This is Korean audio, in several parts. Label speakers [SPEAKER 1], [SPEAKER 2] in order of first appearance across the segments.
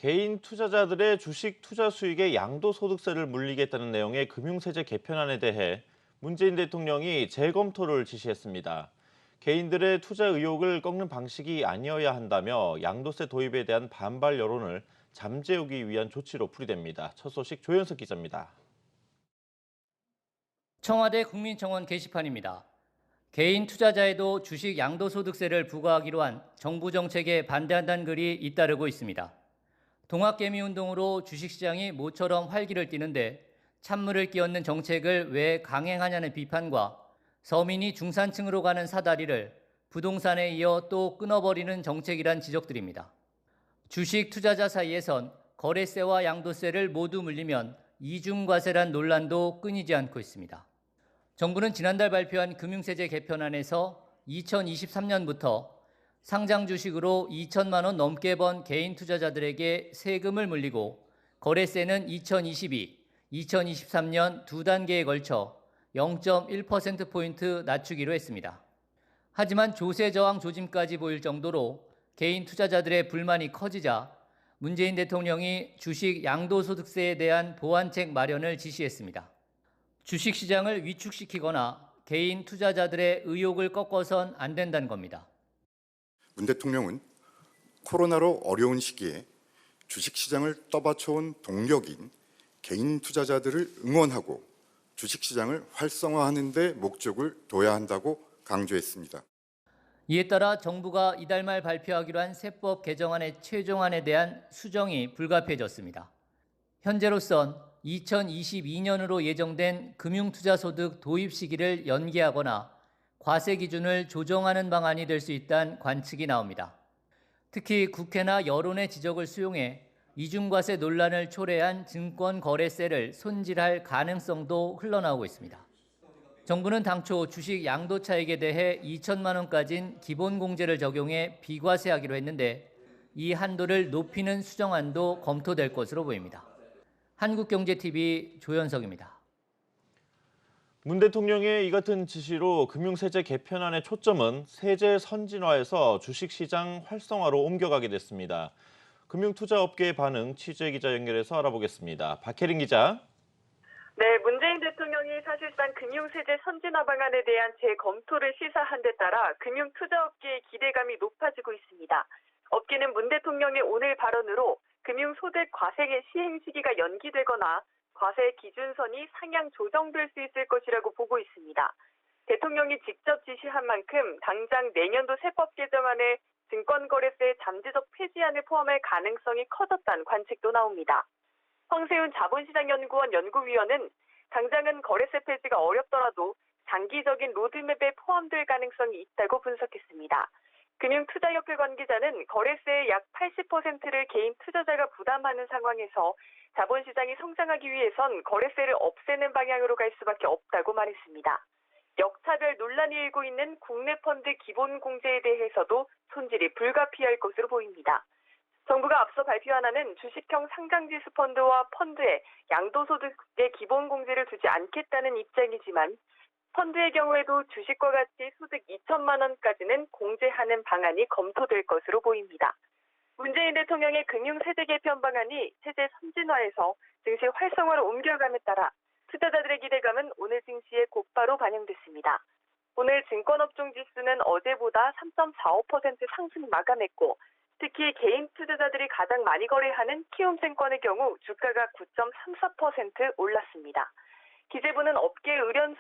[SPEAKER 1] 개인 투자자들의 주식 투자 수익의 양도소득세를 물리겠다는 내용의 금융세제 개편안에 대해 문재인 대통령이 재검토를 지시했습니다. 개인들의 투자 의욕을 꺾는 방식이 아니어야 한다며 양도세 도입에 대한 반발 여론을 잠재우기 위한 조치로 풀이됩니다. 첫 소식 조현석 기자입니다.
[SPEAKER 2] 청와대 국민청원 게시판입니다. 개인 투자자에도 주식 양도소득세를 부과하기로 한 정부 정책에 반대한다는 글이 잇따르고 있습니다. 동학개미운동으로 주식시장이 모처럼 활기를 띠는데 찬물을 끼얹는 정책을 왜 강행하냐는 비판과 서민이 중산층으로 가는 사다리를 부동산에 이어 또 끊어버리는 정책이란 지적들입니다. 주식 투자자 사이에선 거래세와 양도세를 모두 물리면 이중과세란 논란도 끊이지 않고 있습니다. 정부는 지난달 발표한 금융세제 개편안에서 2023년부터 상장 주식으로 2천만 원 넘게 번 개인 투자자들에게 세금을 물리고 거래세는 2022, 2023년 두 단계에 걸쳐 0.1%포인트 낮추기로 했습니다. 하지만 조세 저항 조짐까지 보일 정도로 개인 투자자들의 불만이 커지자 문재인 대통령이 주식 양도소득세에 대한 보완책 마련을 지시했습니다. 주식시장을 위축시키거나 개인 투자자들의 의욕을 꺾어선 안 된다는 겁니다.
[SPEAKER 3] 문 대통령은 코로나로 어려운 시기에 주식시장을 떠받쳐온 동력인 개인 투자자들을 응원하고 주식시장을 활성화하는 데 목적을 둬야 한다고 강조했습니다.
[SPEAKER 2] 이에 따라 정부가 이달 말 발표하기로 한 세법 개정안의 최종안에 대한 수정이 불가피해졌습니다. 현재로선 2022년으로 예정된 금융투자소득 도입 시기를 연기하거나 과세 기준을 조정하는 방안이 될 수 있다는 관측이 나옵니다. 특히 국회나 여론의 지적을 수용해 이중과세 논란을 초래한 증권거래세를 손질할 가능성도 흘러나오고 있습니다. 정부는 당초 주식 양도차익에 대해 2천만 원까지인 기본공제를 적용해 비과세하기로 했는데 이 한도를 높이는 수정안도 검토될 것으로 보입니다. 한국경제TV 조현석입니다.
[SPEAKER 1] 문 대통령의 이 같은 지시로 금융세제 개편안의 초점은 세제 선진화에서 주식시장 활성화로 옮겨가게 됐습니다. 금융투자업계의 반응 취재기자 연결해서 알아보겠습니다. 박혜린 기자.
[SPEAKER 4] 네, 문재인 대통령이 사실상 금융세제 선진화 방안에 대한 재검토를 시사한 데 따라 금융투자업계의 기대감이 높아지고 있습니다. 업계는 문 대통령의 오늘 발언으로 금융소득 과세의 시행 시기가 연기되거나 과세 기준선이 상향 조정될 수 있을 것이라고 보고 있습니다. 대통령이 직접 지시한 만큼 당장 내년도 세법 개정안에 증권거래세 잠재적 폐지안을 포함할 가능성이 커졌다는 관측도 나옵니다. 황세훈 자본시장연구원 연구위원은 당장은 거래세 폐지가 어렵더라도 장기적인 로드맵에 포함될 가능성이 있다고 분석했습니다. 금융투자협회 관계자는 거래세의 약 80%를 개인 투자자가 부담하는 상황에서 자본시장이 성장하기 위해선 거래세를 없애는 방향으로 갈 수밖에 없다고 말했습니다. 역차별 논란이 일고 있는 국내 펀드 기본공제에 대해서도 손질이 불가피할 것으로 보입니다. 정부가 앞서 발표한 안은 주식형 상장지수 펀드와 펀드에 양도소득의 기본공제를 두지 않겠다는 입장이지만 펀드의 경우에도 주식과 같이 소득 2천만 원까지는 공제하는 방안이 검토될 것으로 보입니다. 문재인 대통령의 금융세제 개편 방안이 세제 선진화에서 증시 활성화로 옮겨감에 따라 투자자들의 기대감은 오늘 증시에 곧바로 반영됐습니다. 오늘 증권업종 지수는 어제보다 3.45% 상승 마감했고 특히 개인 투자자들이 가장 많이 거래하는 키움증권의 경우 주가가 9.34% 올랐습니다. 기재부는 업계 의견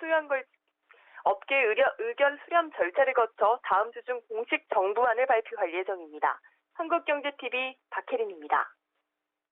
[SPEAKER 4] 수렴 절차를 거쳐 다음 주 중 공식 정부안을 발표할 예정입니다. 한국경제TV 박혜린입니다.